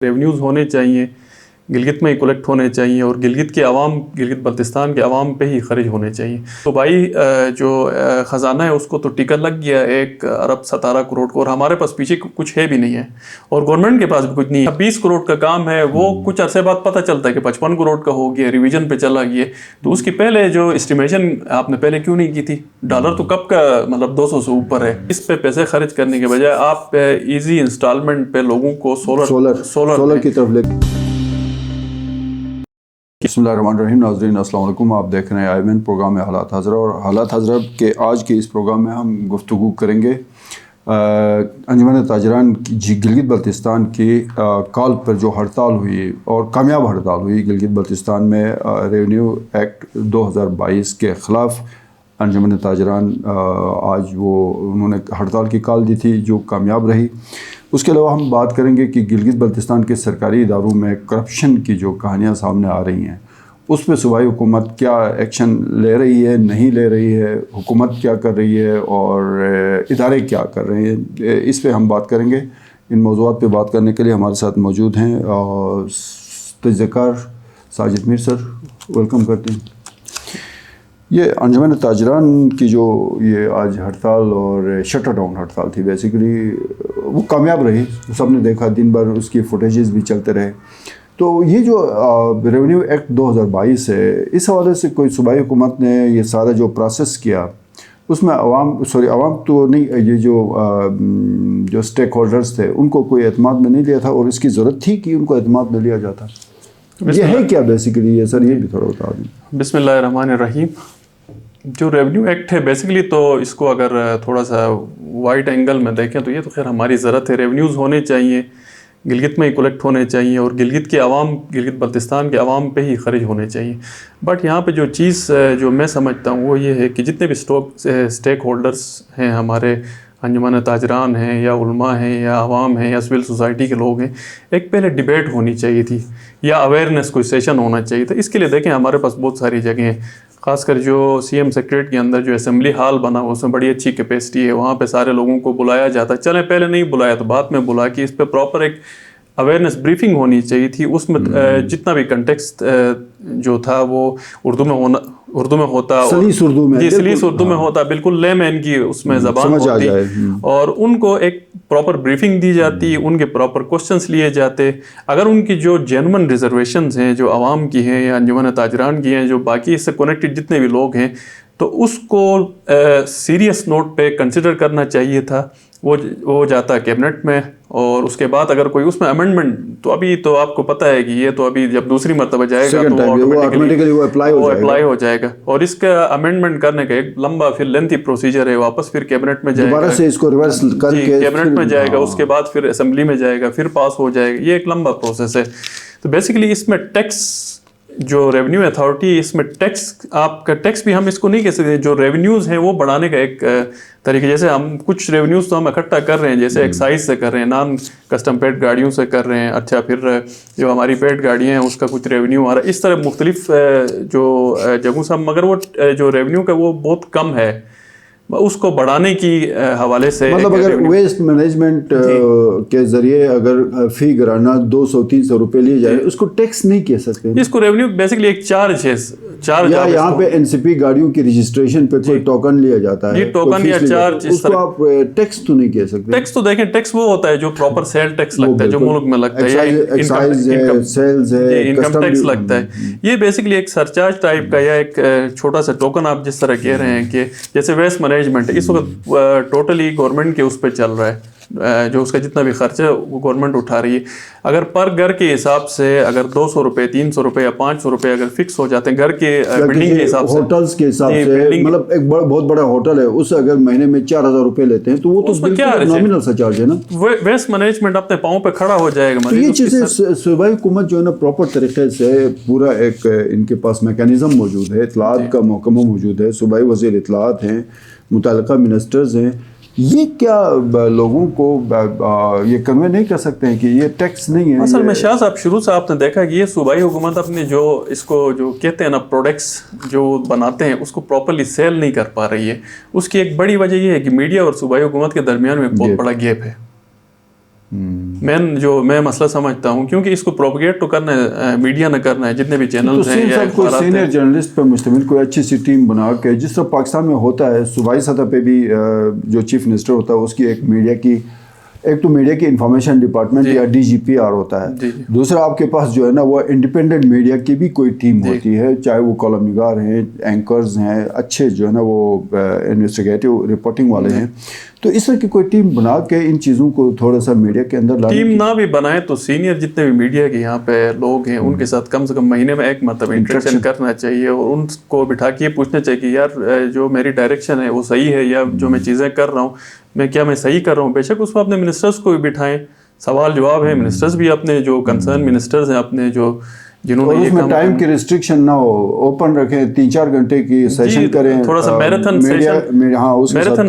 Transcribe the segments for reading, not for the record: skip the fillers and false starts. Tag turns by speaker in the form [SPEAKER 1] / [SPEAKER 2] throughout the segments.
[SPEAKER 1] Revenues ہونے چاہیے، گلگت میں ہی کلیکٹ ہونے چاہیے اور گلگت کے عوام، گلگت بلتستان کے عوام پہ ہی خرچ ہونے چاہیے۔ تو بھائی جو خزانہ ہے اس کو تو ٹکا لگ گیا 1 ارب 17 کروڑ کو، اور ہمارے پاس پیچھے کچھ ہے بھی نہیں ہے اور گورنمنٹ کے پاس بھی کچھ نہیں ہے۔ 20 کروڑ کا کام ہے، وہ کچھ عرصے بعد پتہ چلتا ہے کہ 55 کروڑ کا ہو گیا، ریویژن پہ چلا گیا۔ تو اس کی پہلے جو اسٹیمیشن آپ نے پہلے کیوں نہیں کی تھی؟ ڈالر تو کب کا 200 سے اوپر ہے۔ اس پہ پیسے خرچ کرنے کے بجائے آپ ایزی انسٹالمنٹ پہ لوگوں کو سولر
[SPEAKER 2] کی طرف لے۔ بسم اللہ الرحمن الرحیم۔ ناظرین السلام علیکم، آپ دیکھ رہے ہیں آئی پروگرام میں حالات حاضرہ، اور حالات حاضرہ کے آج کے اس پروگرام میں ہم گفتگو کریں گے انجمن تاجران گلگت بلتستان کی کال پر جو ہڑتال ہوئی اور کامیاب ہڑتال ہوئی گلگت بلتستان میں ریونیو ایکٹ 2022 کے خلاف۔ انجمن تاجران آج انہوں نے ہڑتال کی کال دی تھی جو کامیاب رہی۔ اس کے علاوہ ہم بات کریں گے کہ گلگت بلتستان کے سرکاری اداروں میں کرپشن کی جو کہانیاں سامنے آ رہی ہیں اس پہ صوبائی حکومت کیا ایکشن لے رہی ہے، نہیں لے رہی ہے، حکومت کیا کر رہی ہے اور ادارے کیا کر رہے ہیں، اس پہ ہم بات کریں گے۔ ان موضوعات پہ بات کرنے کے لیے ہمارے ساتھ موجود ہیں تجزیہ کار ساجد میر سر، ویلکم کرتے ہیں۔ یہ انجمن تاجران کی جو یہ آج ہڑتال اور شٹر ڈاؤن ہڑتال تھی، بیسیکلی وہ کامیاب رہی، سب نے دیکھا، دن بھر اس کی فوٹیجز بھی چلتے رہے۔ تو یہ جو ریونیو ایکٹ 2022 ہے، اس حوالے سے کوئی صوبائی حکومت نے یہ سارا جو پروسیس کیا اس میں عوام تو نہیں، یہ جو اسٹیک ہولڈرز تھے ان کو کوئی اعتماد میں نہیں لیا تھا، اور اس کی ضرورت تھی کہ ان کو اعتماد میں لیا جاتا۔ یہ ہے کیا بیسیکلی یہ سر، یہ بھی تھوڑا بتا دیں۔
[SPEAKER 1] بسم اللہ الرحمن الرحیم۔ جو ریونیو ایکٹ ہے بیسیکلی تو اس کو اگر تھوڑا سا وائڈ اینگل میں دیکھیں تو یہ تو خیر ہماری ضرورت ہے، ریونیوز ہونے چاہیے، گلگت میں ہی کلیکٹ ہونے چاہیے اور گلگت کے عوام، گلگت بلتستان کے عوام پہ ہی خرچ ہونے چاہیے۔ بٹ یہاں پہ جو چیز جو میں سمجھتا ہوں وہ یہ ہے کہ جتنے بھی اسٹیک ہولڈرز ہیں، ہمارے انجمن تاجران ہیں یا علماء ہیں یا عوام ہیں یا سول سوسائٹی کے لوگ ہیں، ایک پہلے ڈیبیٹ ہونی چاہیے تھی یا اویئرنیس کوئی سیشن ہونا چاہیے تھا۔ اس کے لیے دیکھیں ہمارے پاس بہت ساری جگہیں ہیں، خاص کر جو سی ایم سیکریٹ کے اندر جو اسمبلی ہال بنا ہوا اس میں بڑی اچھی کیپیسٹی ہے، وہاں پہ سارے لوگوں کو بلایا جاتا ہے۔ چلیں پہلے نہیں بلایا تو بعد میں بلا کے اس پہ پراپر ایک اویئرنیس بریفنگ ہونی چاہیے تھی۔ اس میں جتنا بھی کنٹیکسٹ جو تھا وہ اردو میں ہوتا،
[SPEAKER 2] سلیس
[SPEAKER 1] اردو میں ہوتا، بالکل لے مین کی اس میں زبان ہوتی، اور ان کو ایک پراپر بریفنگ دی جاتی، ان کے پراپر کوسچنس لیے جاتے۔ اگر ان کی جو جینوئن ریزرویشنز ہیں جو عوام کی ہیں یا انجمن تاجران کی ہیں، جو باقی اس سے کنیکٹڈ جتنے بھی لوگ ہیں، تو اس کو سیریس نوٹ پہ کنسیڈر کرنا چاہیے تھا۔ وہ جاتا کیبنٹ میں، اور اس کے بعد اگر کوئی اس میں امینڈمنٹ، تو ابھی تو آپ کو پتہ ہے کہ یہ تو ابھی جب دوسری مرتبہ جائے گا تو آٹومیٹیکلی وہ اپلائی ہو جائے گا، اور اس کا امینڈمنٹ کرنے کا ایک لمبا پھر لینتھی پروسیجر ہے، واپس پھر کیبنٹ میں جائے گا،
[SPEAKER 2] دوبارہ سے اس کو ریورس کر کے
[SPEAKER 1] کیبنٹ میں جائے گا، اس کے بعد پھر اسمبلی میں جائے گا، پھر پاس ہو جائے گا، یہ ایک لمبا پروسیس ہے۔ تو بیسیکلی اس میں ٹیکس، جو ریونیو اتھارٹی، اس میں ٹیکس، آپ کا ٹیکس بھی ہم اس کو نہیں کہہ سکتے، جو ریونیوز ہیں وہ بڑھانے کا ایک طریقہ، جیسے ہم کچھ ریونیوز تو ہم اکٹھا کر رہے ہیں، جیسے ایکسائز سے کر رہے ہیں، نان کسٹم پیڈ گاڑیوں سے کر رہے ہیں، اچھا پھر جو ہماری پیڈ گاڑیاں ہیں اس کا کچھ ریونیو آ رہا ہے، اس طرح مختلف جو جگہوں سے، مگر وہ جو ریونیو کا وہ بہت کم ہے، اس کو بڑھانے کی حوالے سے،
[SPEAKER 2] مطلب اگر ویسٹ مینجمنٹ کے ذریعے اگر فی گرانہ 200-300 روپے لیے جائے، اس کو ٹیکس نہیں کہہ سکتے،
[SPEAKER 1] اس کو ریونیو بیسیکلی ایک چارج ہے۔
[SPEAKER 2] یا یہاں پہ این سی پی گاڑیوں کی رجسٹریشن پہ کوئی ٹوکن لیا جاتا ہے،
[SPEAKER 1] ٹوکن یا چارج،
[SPEAKER 2] اس کو آپ ٹیکس تو نہیں کہہ سکتے۔
[SPEAKER 1] ٹیکس تو دیکھیں، ٹیکس وہ ہوتا ہے جو پراپر سیل ٹیکس لگتا ہے جو ملک میں لگتا ہے،
[SPEAKER 2] ایکسائز ہے، سیلز ہے،
[SPEAKER 1] انکم ٹیکس لگتا ہے۔ یہ بیسیکلی ایک سرچارج ٹائپ کا یا ایک چھوٹا سا ٹوکن، آپ جس طرح کہہ رہے ہیں کہ جیسے ویسٹ مینجمنٹ اس وقت ٹوٹلی گورنمنٹ کے اس پہ چل رہا ہے، جو اس کا جتنا بھی خرچہ ہے وہ گورنمنٹ اٹھا رہی ہے۔ اگر پر گھر کے حساب سے اگر 200 روپے، 300 روپے یا 500 روپے اگر فکس ہو جاتے ہیں گھر کے بلڈنگ کے حساب سے،
[SPEAKER 2] ہوٹلز کے حساب سے، مطلب ایک بہت بڑا ہوٹل ہے، اس اگر مہینے میں 4000 روپے لیتے ہیں تو وہ تو بالکل نامنل سا چارج ہے نا۔
[SPEAKER 1] ویسٹ مینجمنٹ اپنے پاؤں پہ کھڑا ہو جائے گا۔
[SPEAKER 2] یہ چیزیں صوبائی حکومت جو ہے نا پراپر طریقے سے پورا ایک ان کے پاس میکینزم موجود ہے، اطلاعات کا محکمہ موجود ہے، صوبائی وزیر اطلاعات ہیں، متعلقہ منسٹرز ہیں، یہ کیا لوگوں کو یہ کنوے نہیں کر سکتے ہیں کہ یہ ٹیکس نہیں ہے؟
[SPEAKER 1] اصل میں شاہ صاحب شروع سے آپ نے دیکھا کہ یہ صوبائی حکومت اپنے جو اس کو جو کہتے ہیں نا پروڈکٹس جو بناتے ہیں اس کو پراپرلی سیل نہیں کر پا رہی ہے۔ اس کی ایک بڑی وجہ یہ ہے کہ میڈیا اور صوبائی حکومت کے درمیان میں بہت بڑا گیپ ہے۔ میں مسئلہ سمجھتا ہوں، کیونکہ اس کو پروپیگیٹ تو کرنا ہے، میڈیا نے کرنا ہے، جتنے بھی چینلز ہیں یا
[SPEAKER 2] کوئی سینئر جرنلسٹ پہ مشتمل کوئی اچھی سی ٹیم بنا کے، جس طرح پاکستان میں ہوتا ہے صوبائی سطح پہ بھی جو چیف منسٹر ہوتا ہے اس کی ایک تو میڈیا کی انفارمیشن ڈپارٹمنٹ یا ڈی جی پی آر ہوتا ہے، دوسرا آپ کے پاس جو ہے نا وہ انڈیپینڈنٹ میڈیا کی بھی کوئی ٹیم ہوتی ہے، چاہے وہ کالم نگار ہیں، اینکرز ہیں، اچھے جو ہے نا وہ انویسٹیگیٹو رپورٹنگ والے ہیں، تو اس طرح کی کوئی ٹیم بنا کے ان چیزوں کو تھوڑا سا میڈیا کے اندر لانے
[SPEAKER 1] ٹیم نہ بھی بنائے تو سینئر جتنے بھی میڈیا کے یہاں پہ لوگ ہیں ان کے ساتھ کم سے کم مہینے میں ایک مرتبہ انٹریکشن کرنا چاہیے، اور ان کو بٹھا کے پوچھنا چاہیے کہ یار جو میری ڈائریکشن ہے وہ صحیح ہے، یا جو میں چیزیں کر رہا ہوں میں صحیح کر رہا ہوں. بے شک اس میں اپنے منسٹرز کو بھی بٹھائیں، سوال جواب ہے، منسٹرز بھی اپنے جو کنسرن منسٹرز ہیں اپنے جو جنہوں نے
[SPEAKER 2] اس میں ٹائم کی ریسٹرکشن نہ ہو، اوپن رکھیں، 3-4 گھنٹے کی سیشن کریں،
[SPEAKER 1] تھوڑا سا میراتھن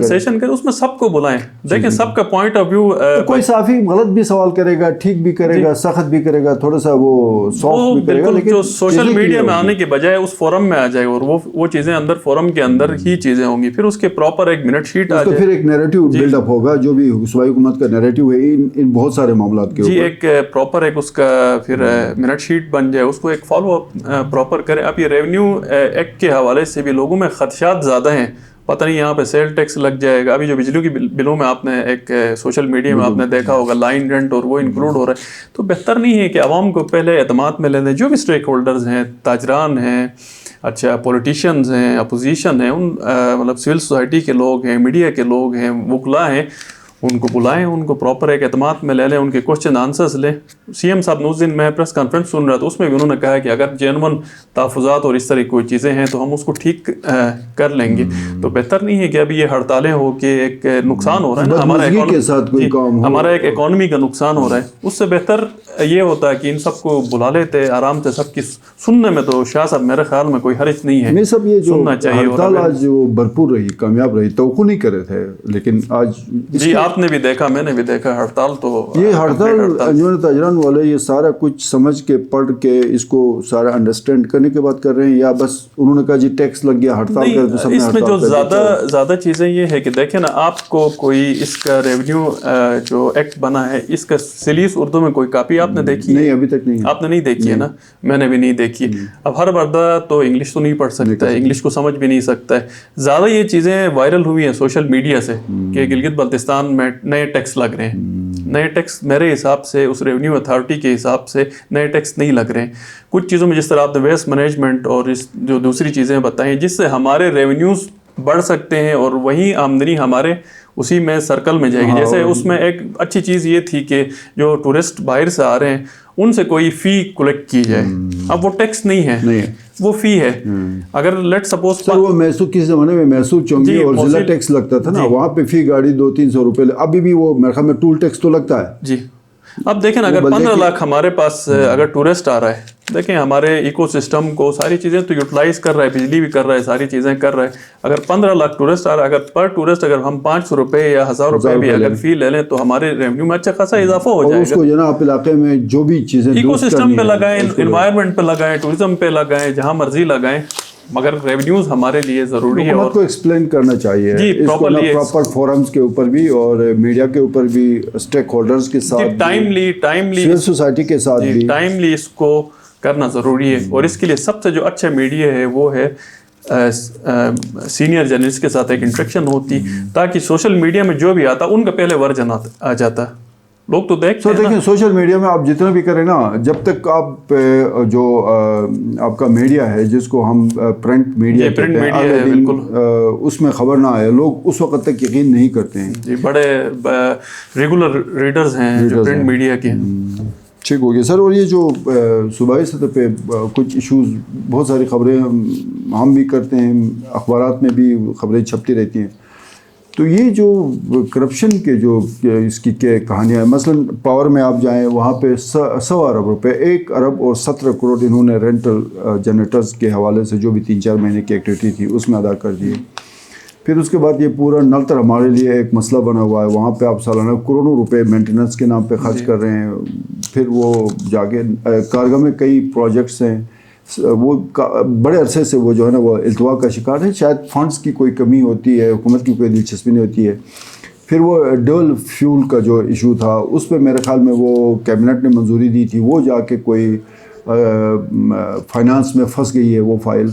[SPEAKER 1] سیشن کریں، اس میں سب کو بلائیں، دیکھیں سب کا پوائنٹ آف ویو.
[SPEAKER 2] کوئی صحافی غلط بھی سوال کرے گا، ٹھیک بھی کرے گا، سخت بھی کرے گا، تھوڑا سا وہ سافٹ بھی کرے گا، لیکن
[SPEAKER 1] جو سوشل میڈیا میں آنے کے بجائے اس فورم میں آ جائے، اور وہ چیزیں اندر فورم کے اندر ہی چیزیں ہوں گی، پھر اس کے پراپر ایک منٹ شیٹ آ جائے،
[SPEAKER 2] پھر ایک نیریٹو بلڈ اپ ہوگا جو بھی صوبائی حکومت کا نیریٹو ہے ان بہت سارے معاملات کے اوپر،
[SPEAKER 1] ایک پراپر ایک اس کا پھر منٹ شیٹ بن جائے، اس کو ایک فالو اپ پراپر کرے. اب یہ ریونیو ایکٹ کے حوالے سے بھی لوگوں میں خدشات زیادہ ہیں، پتہ نہیں یہاں پہ سیل ٹیکس لگ جائے گا. ابھی جو بجلیوں کی بلوں میں آپ نے ایک سوشل میڈیا میں آپ نے دیکھا ہوگا لائن رینٹ اور وہ انکلوڈ ہو رہا ہے، تو بہتر نہیں ہے کہ عوام کو پہلے اعتماد میں لے لیں. جو بھی اسٹیک ہولڈرز ہیں، تاجران ہیں، اچھا پولیٹیشینز ہیں، اپوزیشن ہیں، ان مطلب سول سوسائٹی کے لوگ ہیں، میڈیا کے لوگ ہیں، وکلاء ہیں، ان کو بلائیں، ان کو پراپر ایک اعتماد میں لے لیں، ان کے کوشچن آنسرز لیں. سی ایم صاحب اس دن میں پریس کانفرنس سن رہا تھا، اس میں بھی انہوں نے کہا کہ اگر جینون تحفظات اور اس طرح کوئی چیزیں ہیں تو ہم اس کو ٹھیک کر لیں گے. تو بہتر نہیں ہے کہ ابھی یہ ہڑتالیں ہو کے ایک نقصان ہو رہا ہے نا، ہمارا ایک اکانومی کا نقصان ہو رہا ہے. اس سے بہتر یہ ہوتا ہے کہ ان سب کو بلا لیتے آرام سے، سب کی سننے میں تو شاہ صاحب میرے خیال میں کوئی حرج نہیں ہے،
[SPEAKER 2] سب یہ جو
[SPEAKER 1] سننا چاہیے.
[SPEAKER 2] ہڑتال آج جو بھرپور رہی، کامیاب رہی، توقع نہیں کرے تھے، لیکن آج
[SPEAKER 1] جی آپ نے بھی دیکھا، میں نے بھی دیکھا، ہڑتال تو
[SPEAKER 2] یہ ہڑتال انجمن تاجران والے یہ سارا کچھ سمجھ کے پڑھ کے اس کو سارا انڈرسٹینڈ کرنے کے بعد کر رہے ہیں، یا بس انہوں نے کہا جی ٹیکس لگ گیا ہڑتال کر دو سب نے ہڑتال کر دو؟
[SPEAKER 1] اس میں جو زیادہ چیزیں یہ ہے کہ دیکھیں نا، آپ کو کوئی اس کا ریونیو جو ایکٹ بنا ہے اس کا سلیس اردو میں کوئی کاپی آپ نے دیکھی؟
[SPEAKER 2] نہیں، ابھی تک نہیں.
[SPEAKER 1] آپ نے نہیں دیکھی ہے نا، میں نے بھی نہیں دیکھی. اب ہر بندہ تو انگلش تو نہیں پڑھ سکتا ہے، انگلش کو سمجھ بھی نہیں سکتا ہے. زیادہ یہ چیزیں وائرل ہوئی ہیں سوشل میڈیا سے کہ گلگت بلتستان میں نئے ٹیکس لگ رہے ہیں. نئے ٹیکس میرے حساب سے اس ریونیو اتھارٹی کے حساب سے نئے ٹیکس نہیں لگ رہے ہیں. کچھ چیزوں میں جس طرح آپ نے ویسٹ مینجمنٹ اور اس جو دوسری چیزیں بتائیں جس سے ہمارے ریونیوز بڑھ سکتے ہیں، اور وہی آمدنی ہمارے اسی میں سرکل میں جائے گی. جیسے اس میں ایک اچھی چیز یہ تھی کہ جو ٹورسٹ باہر سے آ رہے ہیں ان سے کوئی فی کلیکٹ کی جائے. اب وہ ٹیکس نہیں ہے، وہ فی ہے. اگر لیٹ سپوز
[SPEAKER 2] وہ میسور کس زمانے میں میسور چونگی اور ضلع ٹیکس لگتا تھا نا، وہاں پہ فی گاڑی 200-300 روپے، ابھی بھی وہ میرے خیال میں ٹول ٹیکس تو لگتا ہے.
[SPEAKER 1] جی اب دیکھیں اگر 15 لاکھ ہمارے پاس اگر ٹورسٹ آ رہا ہے، دیکھیں ہمارے ایکو سسٹم کو ساری چیزیں تو یوٹیلائز کر رہا ہے، بجلی بھی کر رہا ہے، ساری چیزیں کر رہا ہے. اگر 15 لاکھ ٹورسٹ آ رہا ہے، اگر پر ٹورسٹ اگر ہم 500 روپے یا 1000 روپے بھی اگر فی لے لیں تو ہمارے ریونیو میں اچھا خاصا اضافہ ہو جائے گا.
[SPEAKER 2] اس کو جناب آپ علاقے میں جو بھی چیزیں
[SPEAKER 1] ایکو سسٹم پہ لگائیں، انوائرمنٹ پہ لگائیں، ٹورزم پہ لگائیں، جہاں مرضی لگائیں، مگر ریونیوز ہمارے لیے ضروری ہے.
[SPEAKER 2] حکومت کو ایکسپلین کرنا چاہیے اس کو پراپر فورمز کے اوپر بھی اور میڈیا کے اوپر بھی، اسٹیک ہولڈرز کے ساتھ
[SPEAKER 1] ٹائملی
[SPEAKER 2] سول سوسائٹی کے ساتھ بھی
[SPEAKER 1] ٹائملی اس کو کرنا ضروری ہے. اور اس کے لیے سب سے جو اچھا میڈیا ہے وہ ہے سینئر جرنلسٹ کے ساتھ ایک انٹریکشن ہوتی، تاکہ سوشل میڈیا میں جو بھی آتا ان کا پہلے ورژن آ جاتا. لوگ تو
[SPEAKER 2] دیکھیں سوشل میڈیا میں آپ جتنا بھی کریں نا، جب تک آپ جو آپ کا میڈیا ہے جس کو ہم پرنٹ میڈیا کہتے ہیں، اس میں خبر نہ آئے، لوگ اس وقت تک یقین نہیں کرتے ہیں.
[SPEAKER 1] جی بڑے ریگولر ریڈرز ہیں جو پرنٹ میڈیا کے.
[SPEAKER 2] ٹھیک ہو گیا سر. اور یہ جو صوبائی سطح پہ کچھ ایشوز، بہت ساری خبریں ہم بھی کرتے ہیں، اخبارات میں بھی خبریں چھپتی رہتی ہیں، تو یہ جو کرپشن کے جو اس کی کہانیاں ہیں، مثلاً پاور میں آپ جائیں وہاں پہ 100 ارب روپے، 1 ارب اور 17 کروڑ انہوں نے رینٹل جنریٹرز کے حوالے سے جو بھی 3-4 مہینے کی ایکٹیویٹی تھی اس میں ادا کر دیے. پھر اس کے بعد یہ پورا نلتر ہمارے لیے ایک مسئلہ بنا ہوا ہے، وہاں پہ آپ سالانہ کروڑوں روپے مینٹیننس کے نام پہ خرچ کر رہے ہیں. پھر وہ جا کے کارگاہ میں کئی پروجیکٹس ہیں، وہ بڑے عرصے سے وہ جو ہے نا وہ التوا کا شکار ہے. شاید فنڈز کی کوئی کمی ہوتی ہے، حکومت کی کوئی دلچسپی نہیں ہوتی ہے. پھر وہ ڈول فیول کا جو ایشو تھا اس پہ میرے خیال میں وہ کیبنٹ نے منظوری دی تھی، وہ جا کے کوئی فائنانس میں پھنس گئی ہے وہ فائل.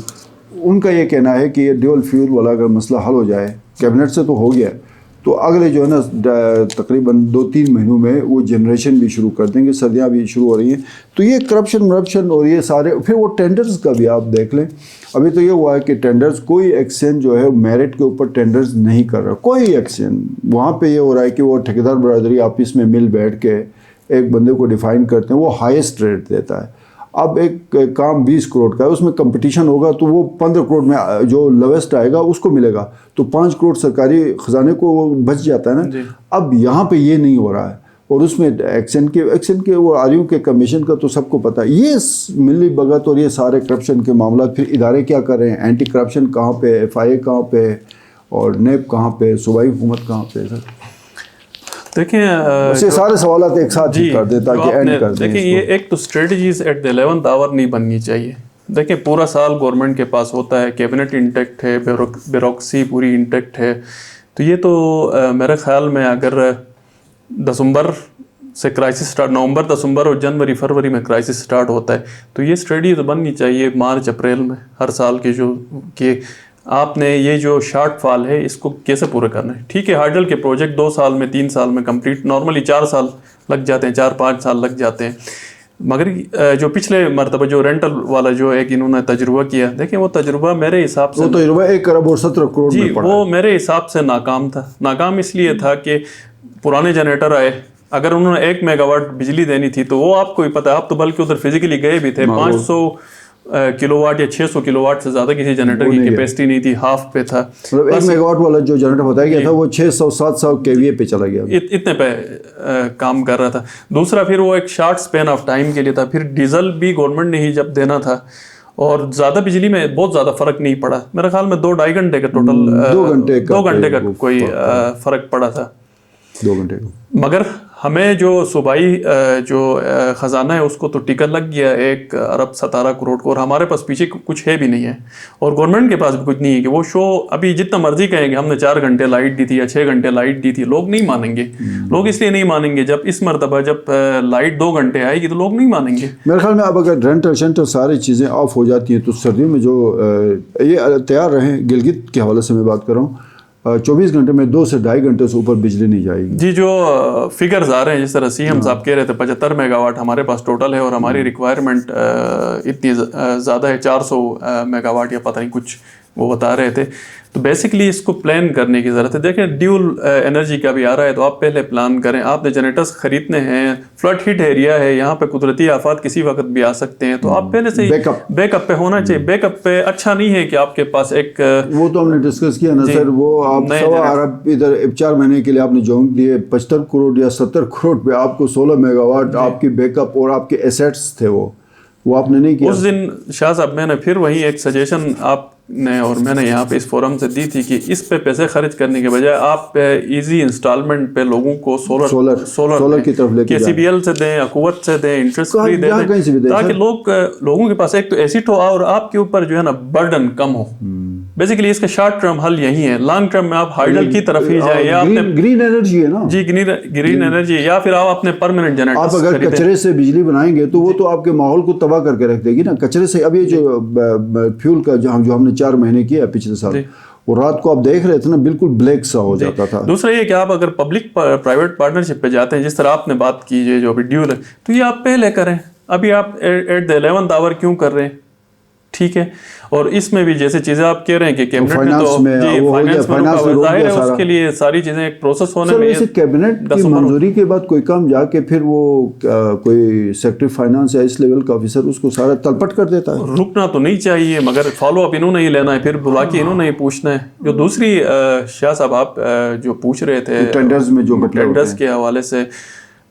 [SPEAKER 2] ان کا یہ کہنا ہے کہ یہ ڈیول فیول والا اگر مسئلہ حل ہو جائے، کیبنٹ سے تو ہو گیا، تو اگلے جو ہے نا تقریباً 2-3 مہینوں میں وہ جنریشن بھی شروع کر دیں گے. سردیاں بھی شروع ہو رہی ہیں، تو یہ کرپشن اور یہ سارے پھر وہ ٹینڈرز کا بھی آپ دیکھ لیں. ابھی تو یہ ہوا ہے کہ ٹینڈرز کوئی ایکسچینج جو ہے میرٹ کے اوپر ٹینڈرز نہیں کر رہا، کوئی ایکسچینج. وہاں پہ یہ ہو رہا ہے کہ وہ ٹھیکیدار برادری آپس میں مل بیٹھ کے ایک بندے کو ڈیفائن کرتے ہیں، وہ ہائیسٹ ریٹ دیتا ہے. اب ایک کام 20 کروڑ کا ہے، اس میں کمپٹیشن ہوگا تو وہ 15 کروڑ میں جو لویسٹ آئے گا اس کو ملے گا، تو 5 کروڑ سرکاری خزانے کو وہ بچ جاتا ہے نا. اب یہاں پہ یہ نہیں ہو رہا ہے، اور اس میں ایکشن کے وہ آریوں کے کمیشن کا تو سب کو پتہ ہے. یہ ملی بھگت اور یہ سارے کرپشن کے معاملات، پھر ادارے کیا کر رہے ہیں، اینٹی کرپشن کہاں پہ، FIA کہاں پہ، اور نیب کہاں پہ، صوبائی حکومت کہاں پہ.
[SPEAKER 1] دیکھیں
[SPEAKER 2] اسے سارے سوالات ایک ساتھ ہی کر دیں تاکہ اینڈ کر دیں.
[SPEAKER 1] دیکھیں یہ ایک تو اسٹریٹجیز ایٹ دی 11th آور نہیں بننی چاہیے. دیکھیں پورا سال گورنمنٹ کے پاس ہوتا ہے، کیبنٹ انٹیکٹ ہے، بیوروکریسی پوری انٹیکٹ ہے، تو یہ تو میرے خیال میں اگر دسمبر سے کرائسس سٹارٹ، نومبر، دسمبر اور جنوری فروری میں کرائسس سٹارٹ ہوتا ہے، تو یہ اسٹریٹجی تو بننی چاہیے مارچ اپریل میں ہر سال کی، جو کہ آپ نے یہ جو شارٹ فال ہے اس کو کیسے پورے کرنا ہے. ٹھیک ہے ہارڈل کے پروجیکٹ 2 سال میں 3 سال میں کمپلیٹ، نارملی 4 سال لگ جاتے ہیں، 4-5 سال لگ جاتے ہیں. مگر جو پچھلے مرتبہ جو رینٹل والا جو ایک انہوں نے تجربہ کیا، دیکھیں وہ تجربہ میرے حساب سے،
[SPEAKER 2] وہ تجربہ 1 ارب اور 17 کروڑ میں پڑا،
[SPEAKER 1] وہ میرے حساب سے ناکام تھا. ناکام اس لیے تھا کہ پرانے جنریٹر آئے، اگر انہوں نے 1 میگا واٹ بجلی دینی تھی تو وہ آپ کو ہی پتہ ہے، آپ تو بلکہ ادھر فزیکلی گئے بھی تھے، 500 کلو واٹ یا 600 کلو واٹ سے زیادہ کسی جنریٹر کی کیپیسٹی نہیں تھی، ہاف پہ تھا.
[SPEAKER 2] مطلب 1 میگا واٹ والا جو جنریٹر بتایا گیا تھا وہ 600-700 KVA پہ چلا گیا،
[SPEAKER 1] اتنے پہ کام کر رہا تھا. دوسرا پھر وہ ایک شارٹ سپین آف ٹائم کے لیے تھا. پھر ڈیزل بھی گورنمنٹ نے ہی جب دینا تھا، اور زیادہ بجلی میں بہت زیادہ فرق نہیں پڑا. میرے خیال میں 2-2.5 گھنٹے کا ٹوٹل 2 گھنٹے کا کوئی فرق پڑا تھا،
[SPEAKER 2] 2 گھنٹے کا.
[SPEAKER 1] مگر ہمیں جو صوبائی جو خزانہ ہے اس کو تو ٹکٹ لگ گیا 1 ارب 17 کروڑ کو، اور ہمارے پاس پیچھے کچھ ہے بھی نہیں ہے، اور گورنمنٹ کے پاس بھی کچھ نہیں ہے کہ وہ شو ابھی جتنا مرضی کہیں گے ہم نے 4 گھنٹے لائٹ دی تھی یا 6 گھنٹے لائٹ دی تھی، لوگ نہیں مانیں گے. لوگ اس لیے نہیں مانیں گے، جب اس مرتبہ جب لائٹ 2 گھنٹے آئے گی تو لوگ نہیں مانیں گے.
[SPEAKER 2] میرے خیال میں اب اگر رینٹل شینٹل ساری چیزیں آف ہو جاتی ہیں تو سردیوں میں جو یہ تیار رہیں. گلگت کے حوالے سے میں بات کر رہا ہوں، 24 گھنٹے میں 2 سے 2.5 گھنٹے سے اوپر بجلی نہیں جائے گی.
[SPEAKER 1] جی جو فگرز آ رہے ہیں، جس طرح CM صاحب کہہ رہے تھے 75 میگا واٹ ہمارے پاس ٹوٹل ہے، اور ہماری ریکوائرمنٹ اتنی زیادہ ہے 400 میگا واٹ یا پتہ نہیں کچھ وہ بتا رہے تھے. تو بیسکلی اس کو پلان کرنے کی ضرورت ہے. دیکھیں ڈیول انرجی کا بھی آ رہا ہے، تو آپ پہلے پلان کریں. آپ نے جنریٹرز خریدنے ہیں، فلڈ ہٹ ایریا ہے، یہاں پہ قدرتی آفات کسی وقت بھی آ سکتے ہیں، تو آپ پہلے سے بیک اپ پہ ہونا چاہیے. بیک اپ پہ اچھا نہیں ہے کہ آپ کے پاس ایک، وہ
[SPEAKER 2] تو ہم نے ڈسکس کیا نا سر، وہ آپ 1.25 ارب ادھر 4 مہینے کے لیے آپ نے جونک دیے 75 کروڑ یا 70 کروڑ پہ آپ کو 16 میگا واٹ آپ کی بیک اپ اور آپ کے ایسیٹس تھے، وہ آپ نے نہیں کیا.
[SPEAKER 1] اس دن شاہ صاحب میں نے پھر وہی ایک سجیشن آپ نے اور میں نے یہاں پہ اس فورم سے دی تھی کہ اس پہ پیسے خرچ کرنے کے بجائے آپ ایزی انسٹالمنٹ پہ لوگوں کو سولر
[SPEAKER 2] کی طرف لے کے
[SPEAKER 1] KCBL سے دیں، قوت سے دیں، انٹرسٹ فری دیں، تاکہ لوگوں کے پاس ایک تو ایسیٹ ہو اور آپ کے اوپر جو ہے نا برڈن کم ہو. بیسیکلی اس کا شارٹ ٹرم حل یہی ہے. لانگ ٹرم میں آپ ہائیڈل کی طرف ہی جائیں، یا
[SPEAKER 2] گرین انرجی ہے نا،
[SPEAKER 1] جی گرین انرجی، یا پھر آپ اپنے پرماننٹ جنریٹر.
[SPEAKER 2] آپ اگر کچرے سے بجلی بنائیں گے تو وہ تو آپ کے ماحول کو تباہ کر کے رکھ دے گی نا. کچرے سے اب یہ جو فیول کا جو ہم نے 4 مہینے کیا پچھلے سال، وہ رات کو آپ دیکھ رہے تھے نا بالکل بلیک سا ہو جاتا تھا.
[SPEAKER 1] دوسرا یہ کہ آپ اگر پبلک پرائیویٹ پارٹنرشپ پہ جاتے ہیں، جس طرح آپ نے بات کی ہے جو ابھی ڈیول ہے، تو یہ آپ پہلے کریں. ابھی آپ ایٹ دی 11th آور کیوں کر رہے ہیں؟ ٹھیک ہے. اور اس میں بھی جیسے چیزیں آپ کہہ رہے ہیں کہ کیبنٹ میں تو فائنانس میں ظاہر ہے، اس کے لیے ساری چیزیں ایک پروسیس ہونے میں.
[SPEAKER 2] کیبنٹ کی منظوری کے بعد کوئی کام جا کے پھر وہ کوئی سیکٹری فائنانس یا اس لیول کا آفیسر اس کو سارا تلپٹ کر دیتا ہے.
[SPEAKER 1] رکنا تو نہیں چاہیے، مگر فالو اپ انہوں نے ہی لینا ہے، پھر بلا کے انہوں نے ہی پوچھنا ہے. جو دوسری شاہ صاحب آپ جو پوچھ رہے تھے
[SPEAKER 2] ٹینڈرز میں جو
[SPEAKER 1] ٹینڈرز کے حوالے سے،